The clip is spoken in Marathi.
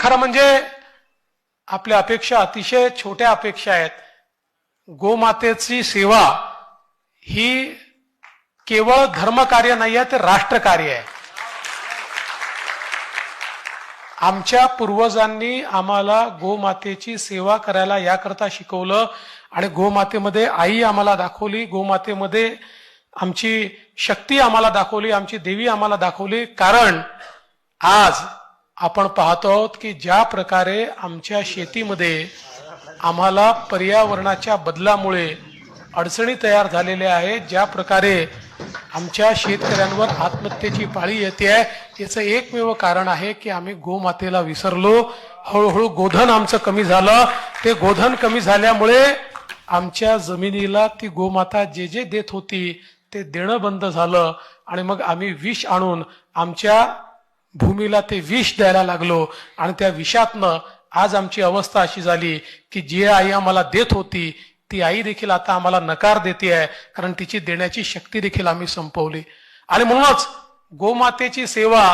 खरं म्हणजे आपल्या अपेक्षा अतिशय छोट्या अपेक्षा आहेत. गोमातेची सेवा ही केवळ धर्मकार्य नाही आहे, ते राष्ट्रकार्य आहे. आमच्या पूर्वजांनी आम्हाला गोमातेची सेवा करायला याकरता शिकवलं आणि गोमातेमध्ये आई आम्हाला दाखवली, गोमातेमध्ये आमची शक्ती आम्हाला दाखवली, आमची देवी आम्हाला दाखवली. कारण आज आपण पाहतो आहोत की ज्या प्रकारे आमच्या शेतीमध्ये आम्हाला पर्यावरणाच्या बदलामुळे अडचणी तयार झालेल्या आहेत, ज्या प्रकारे आमच्या शेतकऱ्यांवर आत्महत्येची पाळी येते आहे, याचं एकमेव कारण आहे की आम्ही गोमातेला विसरलो. हळूहळू गोधन आमचं कमी झालं. ते गोधन कमी झाल्यामुळे आमच्या जमिनीला ती गोमाता जे जे देत होती ते देणं बंद झालं आणि मग आम्ही विष आणून आमच्या भूमीला ते विष द्यायला लागलो आणि त्या विषातनं आज आमची अवस्था अशी झाली की जी आई आम्हाला देत होती ती आई देखील आता आम्हाला नकार देते आहे, कारण तिची देण्याची शक्ती देखील आम्ही संपवली. आणि म्हणूनच गोमातेची सेवा